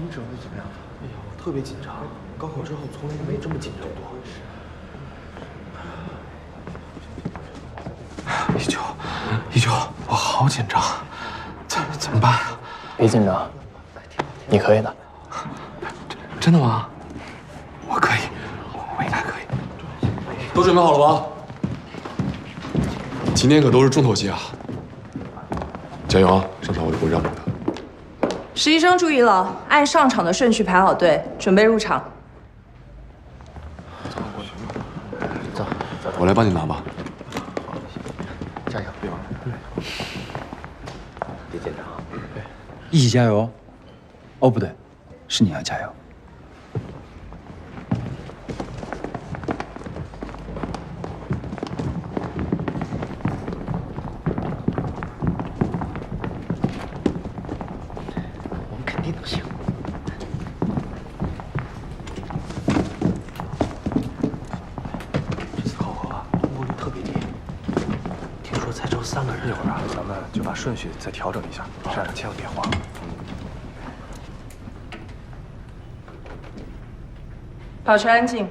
你准备怎么样？哎呀，我特别紧张，高考之后从来没这么紧张过。一九，我好紧张，怎么办啊？别紧张，你可以的。真的吗？我可以，我应该可以。都准备好了吗？今天可都是重头戏啊！加油啊！上场我就不会让你的。实习生注意了，按上场的顺序排好队，准备入场。走，我来帮你拿吧。加油，别忘了。别紧张。一起加油。哦，不对，是你要加油。我们肯定能行。这次考核通过率特别低，听说才招3个人。一会儿啊，咱们就把顺序再调整一下，上场千万别慌。保持安静。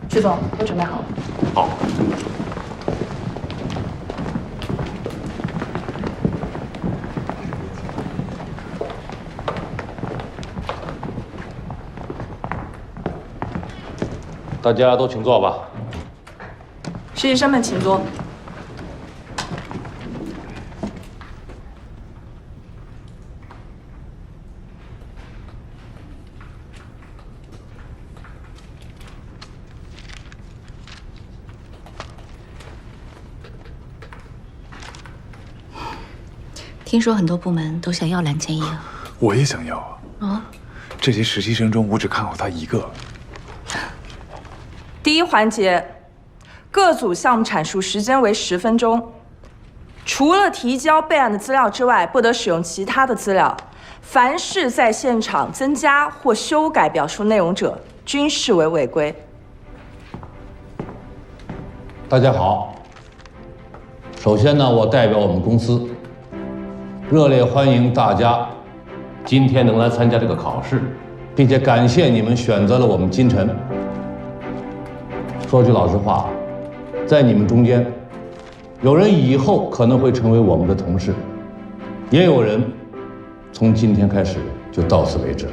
徐总，都准备好了。好。大家都请坐吧。实习生们请坐。听说很多部门都想要蓝千叶，我也想要啊。哦，这些实习生中，我只看好他一个。第一环节，各组项目阐述时间为10分钟，除了提交备案的资料之外，不得使用其他的资料。凡是在现场增加或修改表述内容者，均视为违规。大家好，首先呢，我代表我们公司，热烈欢迎大家今天能来参加这个考试，并且感谢你们选择了我们金晨。说句老实话，在你们中间，有人以后可能会成为我们的同事，也有人从今天开始就到此为止了。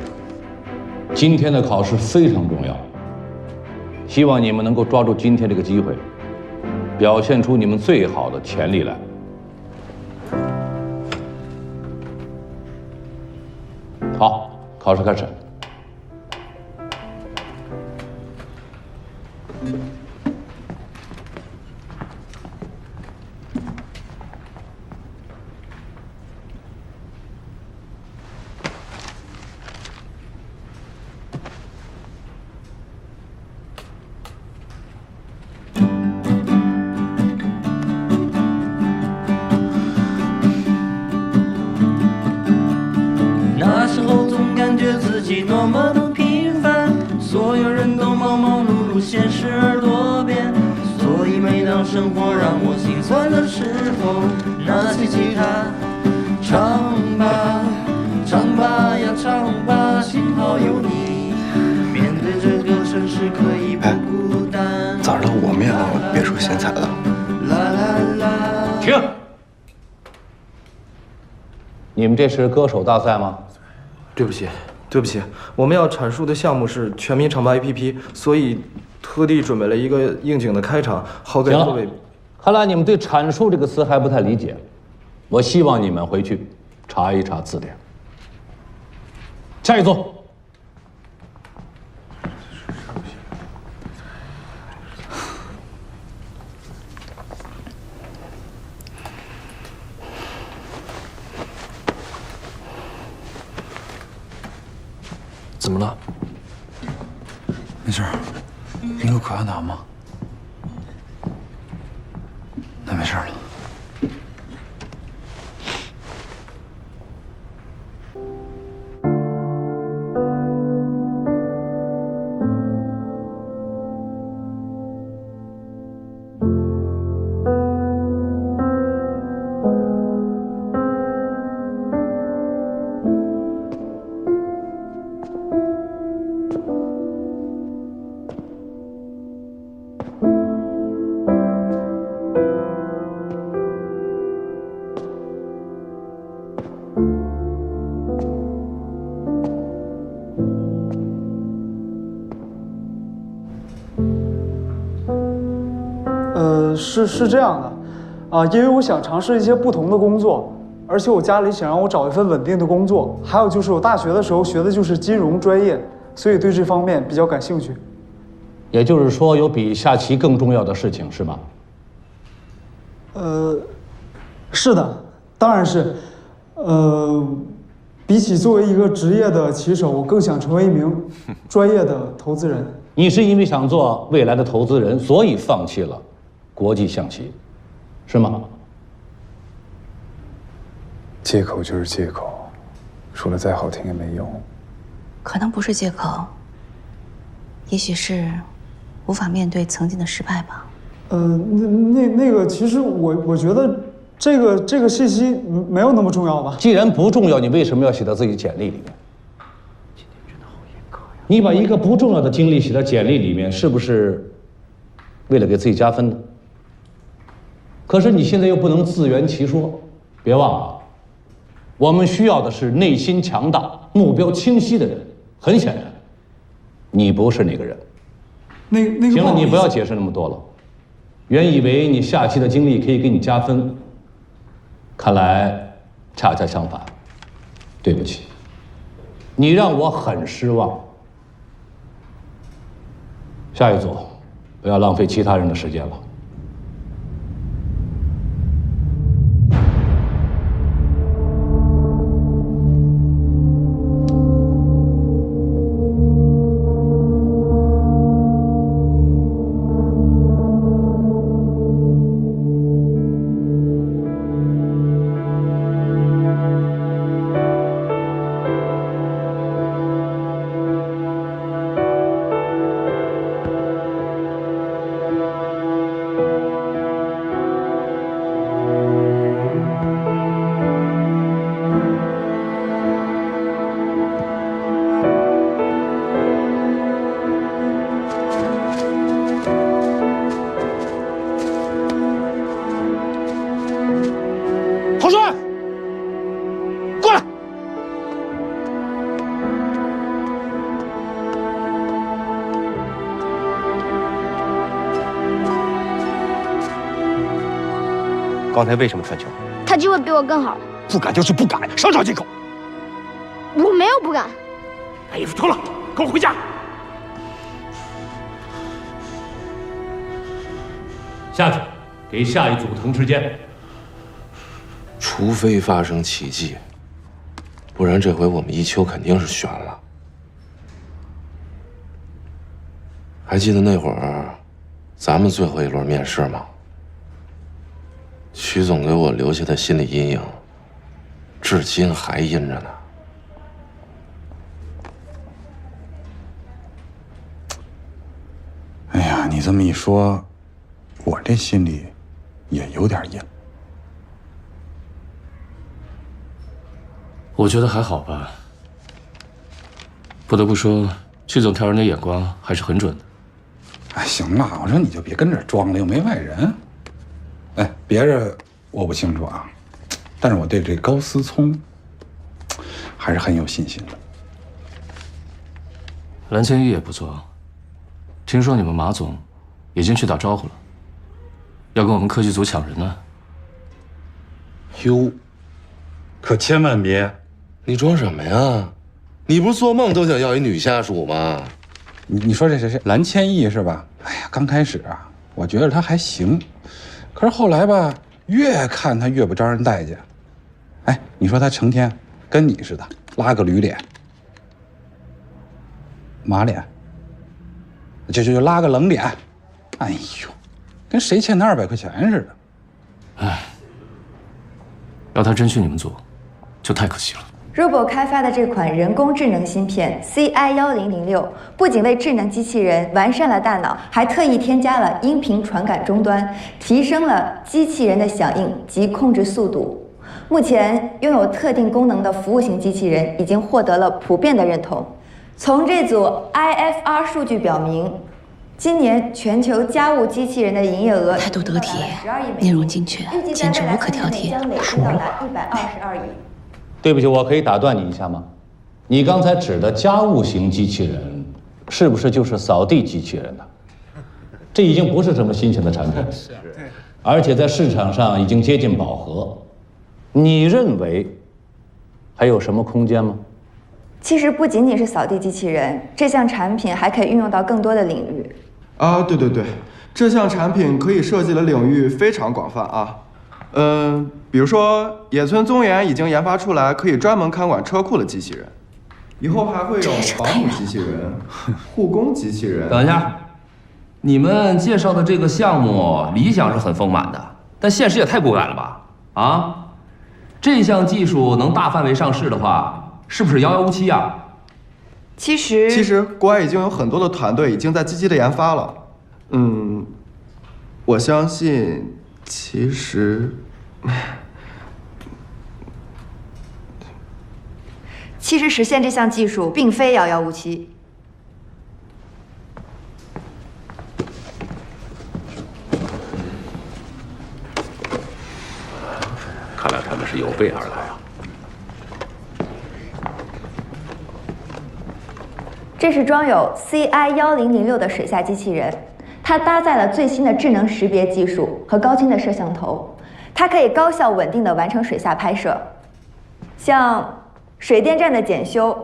今天的考试非常重要，希望你们能够抓住今天这个机会，表现出你们最好的潜力来。好，考试开始。那时候总感觉自己多么的平凡，所有人都忙忙碌碌，现实而多变。所以每当生活让我心酸的时候，拿起吉他，唱吧，唱吧呀唱吧，幸好有你，面对这个城市可以不孤单。早知道我面了，别说咸菜了。啦啦啦。停！你们这是歌手大赛吗？对不起，对不起，我们要阐述的项目是全民唱吧 APP， 所以特地准备了一个应景的开场，好给各位。看来你们对“阐述”这个词还不太理解，我希望你们回去查一查字典。下一组。怎么了？没事，你有可要拿吗？那没事了。是这样的，因为我想尝试一些不同的工作，而且我家里想让我找一份稳定的工作，还有就是我大学的时候学的就是金融专业，所以对这方面比较感兴趣。也就是说，有比下棋更重要的事情是吗？是的，当然是。比起作为一个职业的棋手，我更想成为一名专业的投资人。你是因为想做未来的投资人，所以放弃了国际象棋，是吗？借口就是借口，说的再好听也没用。可能不是借口，也许是无法面对曾经的失败吧。那个，其实我觉得这个信息没有那么重要吧。既然不重要，你为什么要写到自己简历里面？你把一个不重要的经历写到简历里面，是不是为了给自己加分呢？可是你现在又不能自圆其说，别忘了，我们需要的是内心强大、目标清晰的人。很显然，你不是那个人。那个行了，你不要解释那么多了。原以为你下棋的经历可以给你加分，看来恰恰相反。对不起，你让我很失望。下一组，不要浪费其他人的时间了。郝帅，过来！刚才为什么传球？他机会比我更好。不敢就是不敢，少找借口。我没有不敢。把衣服脱了，跟我回家。下去，给下一组腾时间。除非发生奇迹，不然这回我们一秋肯定是悬了。还记得那会儿咱们最后一轮面试吗？曲总给我留下的心理阴影，至今还印着呢。哎呀，你这么一说，我这心里也有点阴。我觉得还好吧。不得不说，曲总挑人的眼光还是很准的。哎，行了，我说你就别跟这装了，又没外人。哎，别人我不清楚啊，但是我对这高思聪还是很有信心的。蓝千一也不错，听说你们马总已经去打招呼了，要跟我们科技组抢人呢。哟，可千万别！你装什么呀？你不是做梦都想要一女下属吗？你说这谁？蓝千亿是吧？哎呀，刚开始啊，我觉得他还行，可是后来吧，越看他越不招人待见。哎，你说他成天跟你似的，拉个驴脸、马脸，就拉个冷脸，哎呦，跟谁欠他200块钱似的。哎，要他真去你们组，就太可惜了。Robo 开发的这款人工智能芯片 CI1006，不仅为智能机器人完善了大脑，还特意添加了音频传感终端，提升了机器人的响应及控制速度。目前，拥有特定功能的服务型机器人已经获得了普遍的认同。从这组 IFR 数据表明，今年全球家务机器人的营业额态度得体，内容精确，简直无可挑剔。说了，122亿。对不起，我可以打断你一下吗？你刚才指的家务型机器人，是不是就是扫地机器人呢？这已经不是什么新型的产品。而且在市场上已经接近饱和。你认为还有什么空间吗？其实不仅仅是扫地机器人，这项产品还可以运用到更多的领域。啊，对对对，这项产品可以涉及的领域非常广泛啊。比如说野村宗研已经研发出来可以专门看管车库的机器人，以后还会有保姆机器人、护工机器人。等一下，你们介绍的这个项目理想是很丰满的，但现实也太骨感了吧？啊，这项技术能大范围上市的话，是不是遥遥无期啊？其实国外已经有很多的团队已经在积极的研发了。我相信，其实实现这项技术并非遥遥无期。看来他们是有备而来啊。这是装有 CI1006的水下机器人，它搭载了最新的智能识别技术和高清的摄像头，它可以高效稳定地完成水下拍摄，像水电站的检修、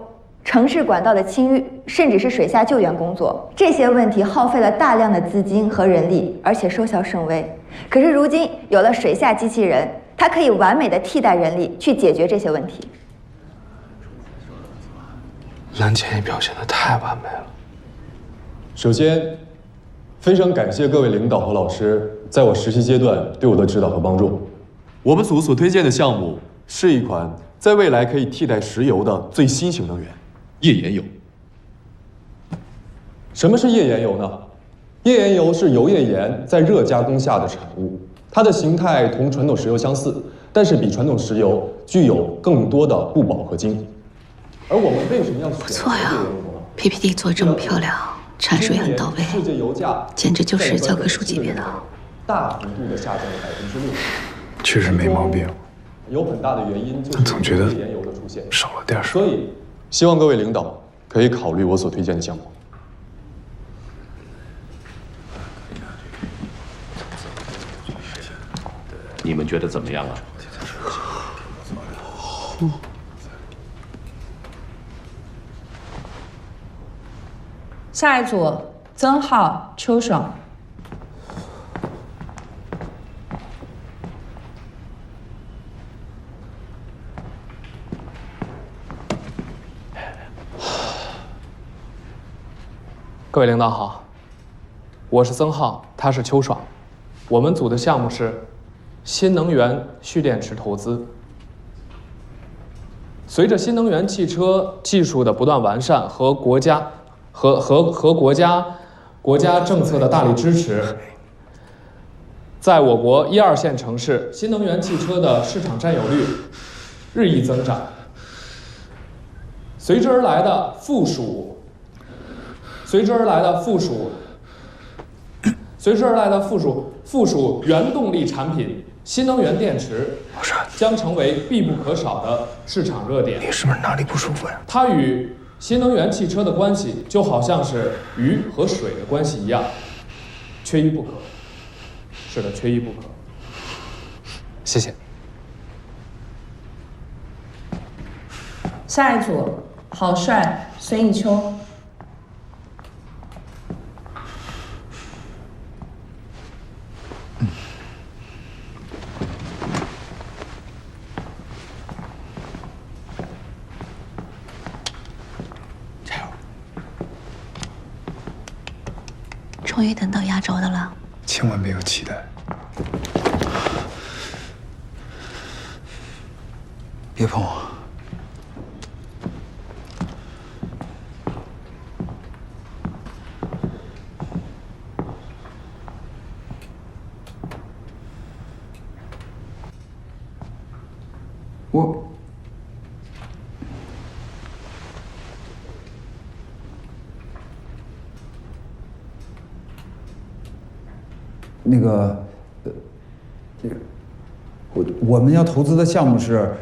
城市管道的清淤，甚至是水下救援工作，这些问题耗费了大量的资金和人力，而且收效甚微。可是如今有了水下机器人，它可以完美地替代人力去解决这些问题。蓝千一表现得太完美了。首先，非常感谢各位领导和老师在我实习阶段对我的指导和帮助。我们组所推荐的项目是一款在未来可以替代石油的最新型能源——页岩油。什么是页岩油呢？页岩油是油页岩在热加工下的产物，它的形态同传统石油相似，但是比传统石油具有更多的不饱和晶。而我们为什么要选择页岩油呢？PPT 做得这么漂亮，阐述也很到位，世界油价简直就是教科书级别的。大幅度的下降了6%，确实没毛病。有很大的原因就是页岩油的出现少了点所以，希望各位领导可以考虑我所推荐的项目。你们觉得怎么样啊？下一组，曾浩、邱爽。各位领导好，我是曾浩，他是邱爽。我们组的项目是新能源蓄电池投资。随着新能源汽车技术的不断完善和国家政策的大力支持，在我国1、2线城市，新能源汽车的市场占有率日益增长。随之而来的附属原动力产品新能源电池将成为必不可少的市场热点。你是不是哪里不舒服呀？它与新能源汽车的关系就好像是鱼和水的关系一样，缺一不可。是的，缺一不可。谢谢。下一组，郝帅、孙艺秋。终于等到压轴的了，千万别有期待。别碰我。那个，我们要投资的项目是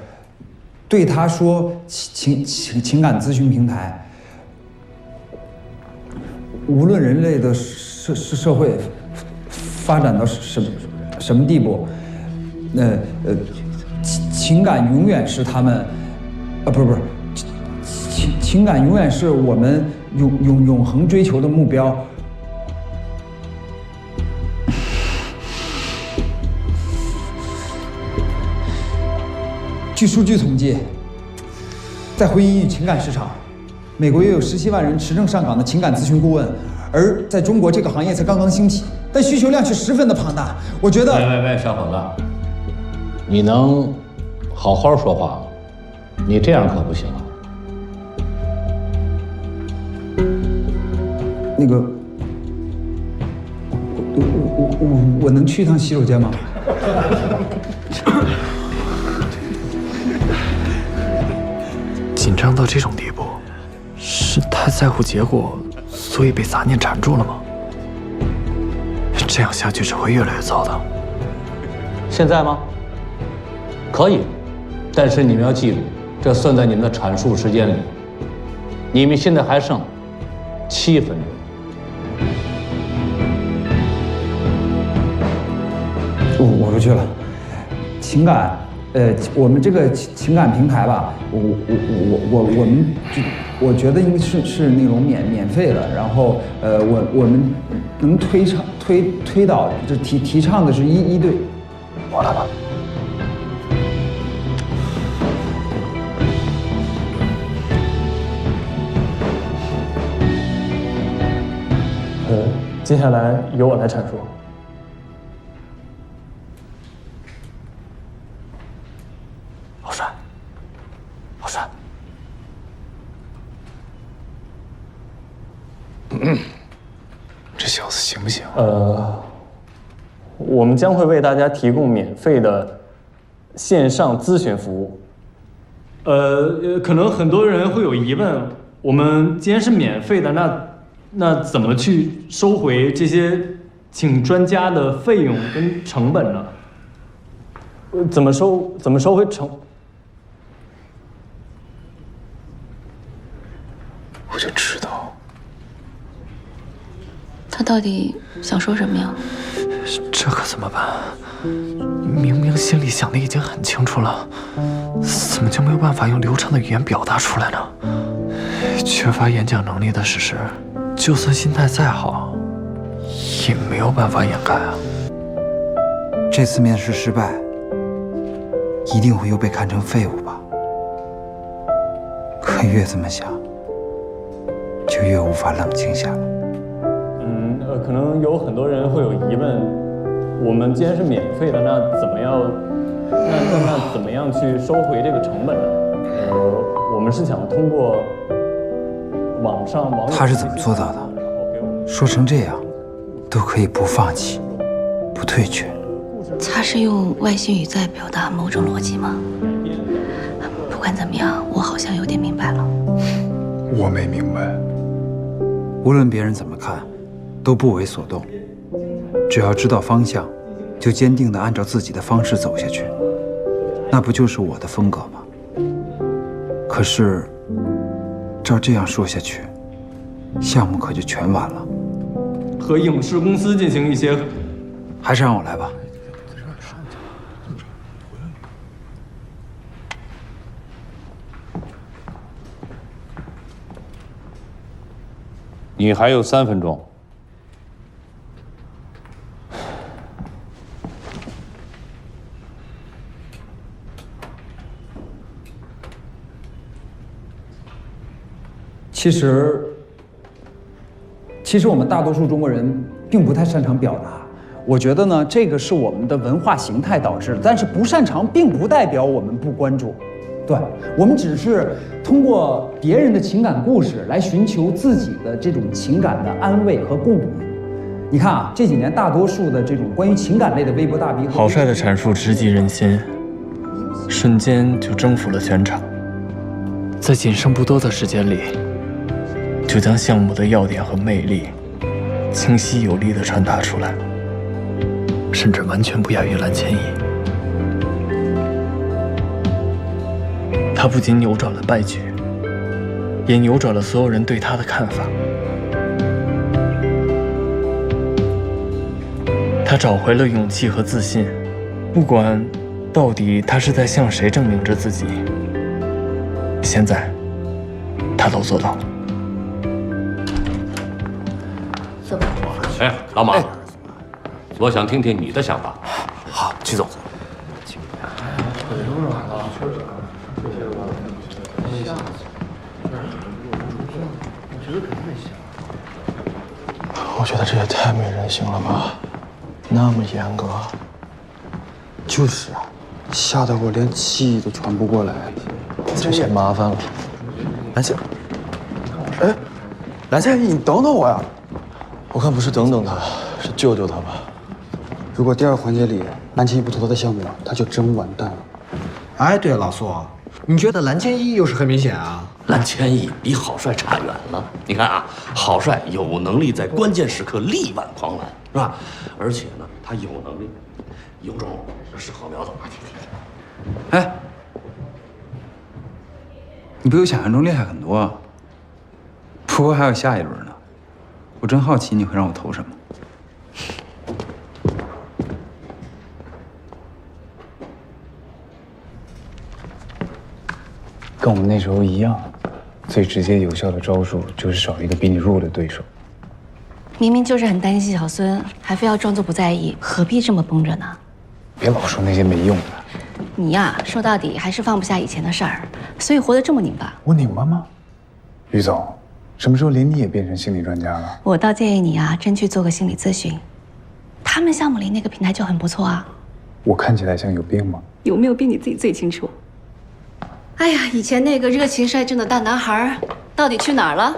对他说情感咨询平台。无论人类的社会发展到什什么地步？情感永远是他们，不是，情感永远是我们永恒追求的目标。据数据统计，在婚姻与情感市场，美国约有17万人持证上岗的情感咨询顾问，而在中国这个行业才刚刚兴起，但需求量却十分的庞大。我觉得，喂，小伙子，你能好好说话吗？你这样可不行啊。那个，我能去一趟洗手间吗？紧张到这种地步，是太在乎结果，所以被杂念缠住了吗？这样下去只会越来越糟的。现在吗？可以，但是你们要记住，这算在你们的阐述时间里。你们现在还剩7分钟。我不去了。情感，我们这个情感平台吧，我们就我觉得应该是那种免费的，然后我们能推导，就提倡的是一对。我来吧。接下来由我来阐述。老帅，老帅，这小子行不行？我们将会为大家提供免费的线上咨询服务。可能很多人会有疑问，我们既然是免费的，那怎么去收回这些请专家的费用跟成本呢？怎么收回成？我就知道。他到底想说什么呀？这可怎么办？明明心里想的已经很清楚了，怎么就没有办法用流畅的语言表达出来呢？缺乏演讲能力的事实，就算心态再好，也没有办法掩盖啊。这次面试失败，一定会又被看成废物吧？可越这么想，就越无法冷静下来。可能有很多人会有疑问，我们既然是免费的，那怎么样去收回这个成本呢？我们是想通过网友。他是怎么做到的？说成这样，都可以不放弃，不退却。他是用外星语在表达某种逻辑吗？不管怎么样，我好像有点明白了。我没明白。无论别人怎么看，都不为所动。只要知道方向，就坚定地按照自己的方式走下去。那不就是我的风格吗？可是，照这样说下去，项目可就全完了。和影视公司进行一些，还是让我来吧。你还有3分钟。其实我们大多数中国人并不太擅长表达。我觉得呢，这个是我们的文化形态导致的。但是不擅长并不代表我们不关注。对，我们只是通过别人的情感故事来寻求自己的这种情感的安慰和共鸣。你看啊，这几年大多数的这种关于情感类的微博大 V， 郝帅的阐述直击人心，瞬间就征服了全场。在仅剩不多的时间里，就将项目的要点和魅力清晰有力地传达出来，甚至完全不亚于蓝千亿。他不仅扭转了败局，也扭转了所有人对他的看法。他找回了勇气和自信，不管到底他是在向谁证明着自己，现在他都做到了。哎，老马，我想听听你的想法。好，曲总。我觉得这也太没人性了吧，那么严格。就是啊，吓得我连气都喘不过来。这些麻烦了。蓝倩，哎，蓝倩，你等等我呀！我看不是等等他，是救救他吧。如果第2环节里蓝千一不投他的项目，他就真完蛋了。哎，对了，老苏，你觉得蓝千一又是很明显啊？蓝千亿比郝帅差远了。你看啊，郝帅有能力在关键时刻力挽狂澜，是吧？而且呢，他有能力，有种是好苗子。哎，你比我想象中厉害很多啊。不过还有下一轮呢，我真好奇你会让我投什么。跟我们那时候一样，最直接有效的招数就是少一个比你弱的对手。明明就是很担心小孙，还非要装作不在意，何必这么绷着呢？别老说那些没用的。你呀，说到底还是放不下以前的事儿，所以活得这么拧巴。我拧巴吗？于总，什么时候连你也变成心理专家了？我倒建议你啊，真去做个心理咨询。他们项目里那个平台就很不错啊。我看起来像有病吗？有没有病你自己最清楚。哎呀，以前那个热情率真的大男孩，到底去哪儿了？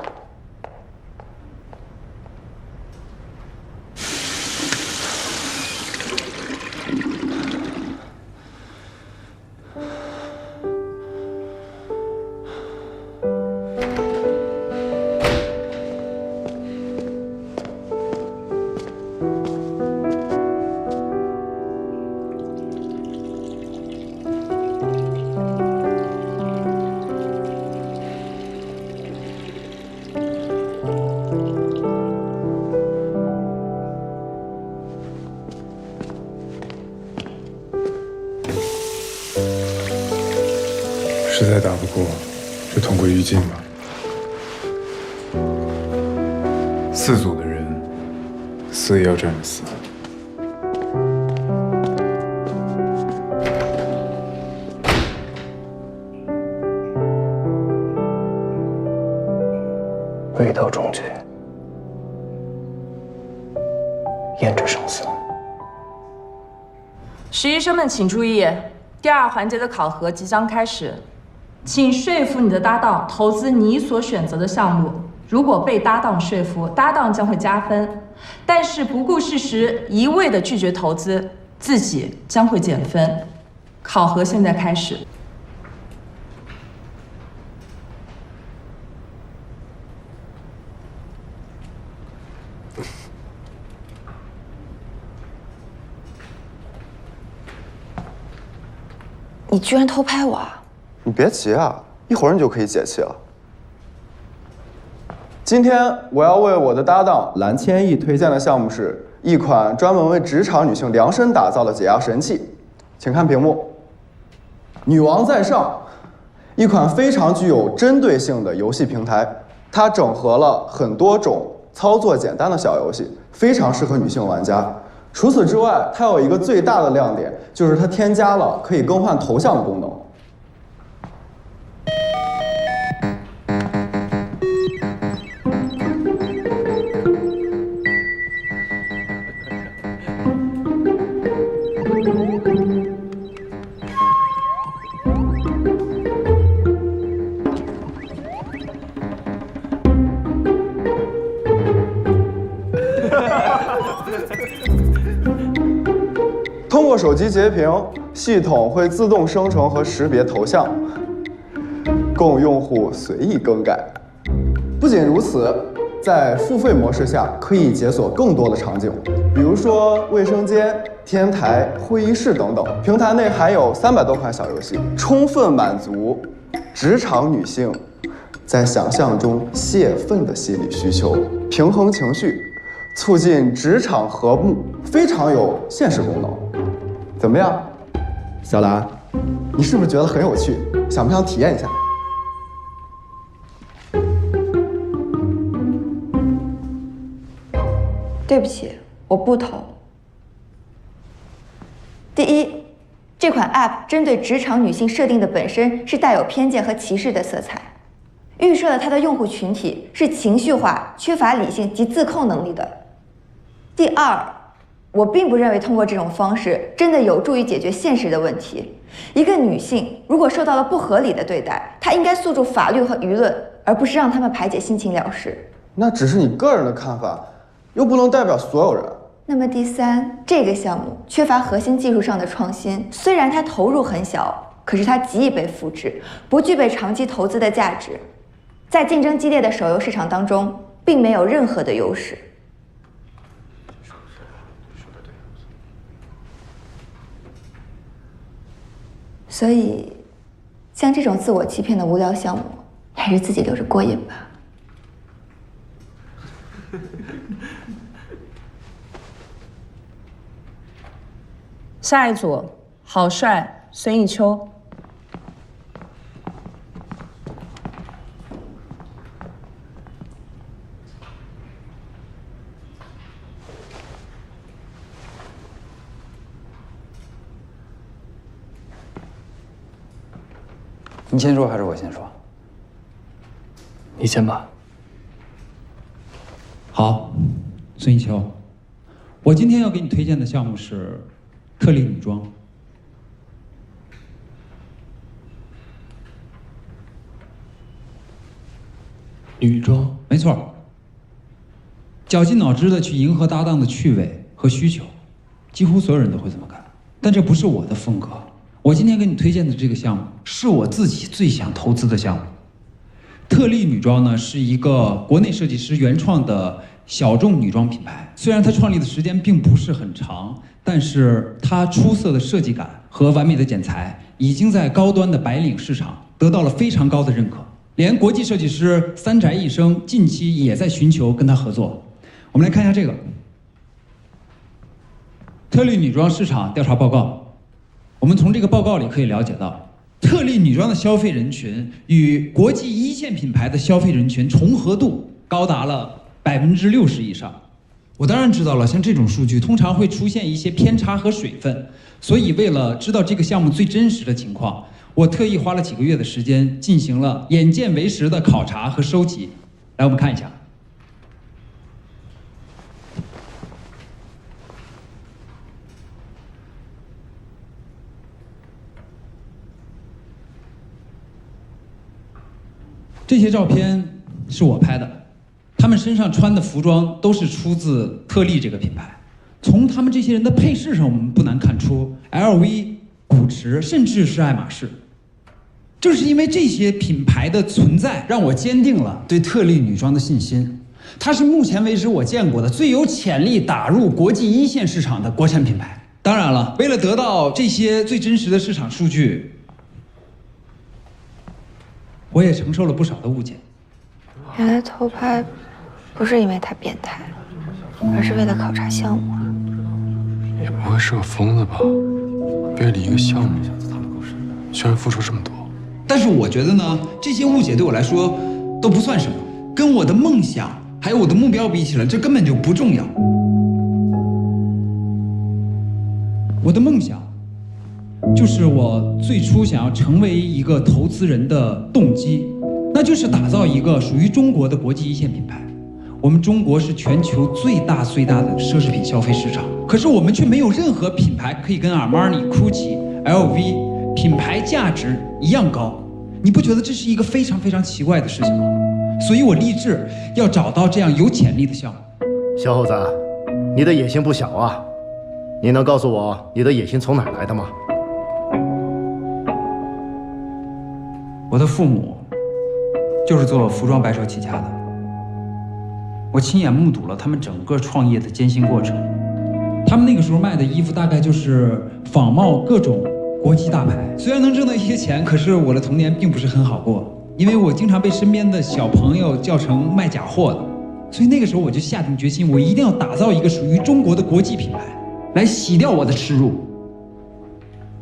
实在打不过，就同归于尽吧。4组的人，死也要站着死。未到终局，验证生死。实习生们请注意，第2环节的考核即将开始，请说服你的搭档投资你所选择的项目。如果被搭档说服，搭档将会加分；但是不顾事实，一味的拒绝投资，自己将会减分。考核现在开始。你居然偷拍我啊！你别急啊，一会儿你就可以解气了。今天我要为我的搭档蓝千亿推荐的项目是一款专门为职场女性量身打造的解压神器，请看屏幕。女王在上，一款非常具有针对性的游戏平台，它整合了很多种操作简单的小游戏，非常适合女性玩家。除此之外，它有一个最大的亮点，就是它添加了可以更换头像的功能。通过手机截屏，系统会自动生成和识别头像，供用户随意更改。不仅如此，在付费模式下可以解锁更多的场景，比如说卫生间、天台、会议室等等。平台内还有300多款小游戏，充分满足职场女性在想象中泄愤的心理需求，平衡情绪，促进职场和睦，非常有现实功能。怎么样，小兰，你是不是觉得很有趣？想不想体验一下？对不起，我不投。第一，这款 App 针对职场女性设定的本身是带有偏见和歧视的色彩，预设了它的用户群体是情绪化、缺乏理性及自控能力的。第二，我并不认为通过这种方式真的有助于解决现实的问题。一个女性如果受到了不合理的对待，她应该诉诸法律和舆论，而不是让她们排解心情了事。那只是你个人的看法，又不能代表所有人。那么第三，这个项目缺乏核心技术上的创新，虽然它投入很小，可是它极易被复制，不具备长期投资的价值，在竞争激烈的手游市场当中，并没有任何的优势。所以，像这种自我欺骗的无聊项目，还是自己留着过瘾吧。下一组，郝帅、孙艺秋。你先说还是我先说？你先吧。好，孙艺秋，我今天要给你推荐的项目是特丽女装。女装？没错。绞尽脑汁的去迎合搭档的趣味和需求，几乎所有人都会这么干，但这不是我的风格。我今天给你推荐的这个项目，是我自己最想投资的项目。特丽女装呢，是一个国内设计师原创的小众女装品牌。虽然它创立的时间并不是很长，但是它出色的设计感和完美的剪裁，已经在高端的白领市场得到了非常高的认可。连国际设计师三宅一生近期也在寻求跟他合作。我们来看一下这个特丽女装市场调查报告。我们从这个报告里可以了解到，特丽女装的消费人群与国际一线品牌的消费人群重合度高达了60%以上。我当然知道了，像这种数据通常会出现一些偏差和水分，所以为了知道这个项目最真实的情况，我特意花了几个月的时间进行了眼见为实的考察和收集。来，我们看一下。这些照片是我拍的，他们身上穿的服装都是出自特丽这个品牌。从他们这些人的配饰上，我们不难看出 LV、古驰，甚至是爱马仕。正是因为这些品牌的存在，让我坚定了对特丽女装的信心。它是目前为止我见过的最有潜力打入国际一线市场的国产品牌。当然了，为了得到这些最真实的市场数据，我也承受了不少的误解。原来偷拍不是因为他变态，而是为了考察项目啊！你不会是个疯子吧？为了一个项目，居然付出这么多。但是我觉得呢，这些误解对我来说都不算什么，跟我的梦想还有我的目标比起来，这根本就不重要。我的梦想就是我最初想要成为一个投资人的动机，那就是打造一个属于中国的国际一线品牌。我们中国是全球最大的奢侈品消费市场，可是我们却没有任何品牌可以跟阿玛尼、GUCCI、LV 品牌价值一样高。你不觉得这是一个非常奇怪的事情吗？所以我立志要找到这样有潜力的项目。小伙子，你的野心不小啊！你能告诉我你的野心从哪来的吗？我的父母就是做服装白手起家的，我亲眼目睹了他们整个创业的艰辛过程。他们那个时候卖的衣服大概就是仿冒各种国际大牌，虽然能挣到一些钱，可是我的童年并不是很好过，因为我经常被身边的小朋友叫成卖假货的。所以那个时候我就下定决心，我一定要打造一个属于中国的国际品牌，来洗掉我的耻辱。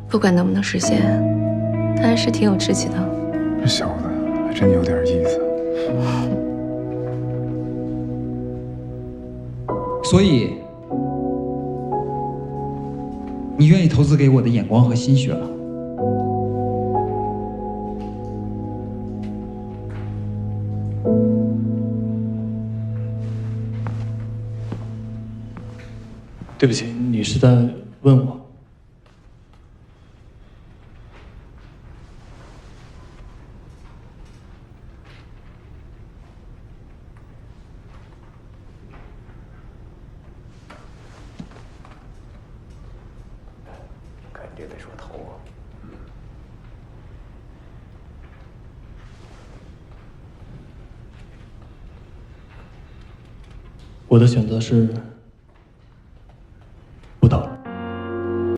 不管能不能实现，他还是挺有志气的。这小子还真有点意思。所以，你愿意投资给我的眼光和心血吗？对不起，你是在问我？肯定得说投啊。我的选择是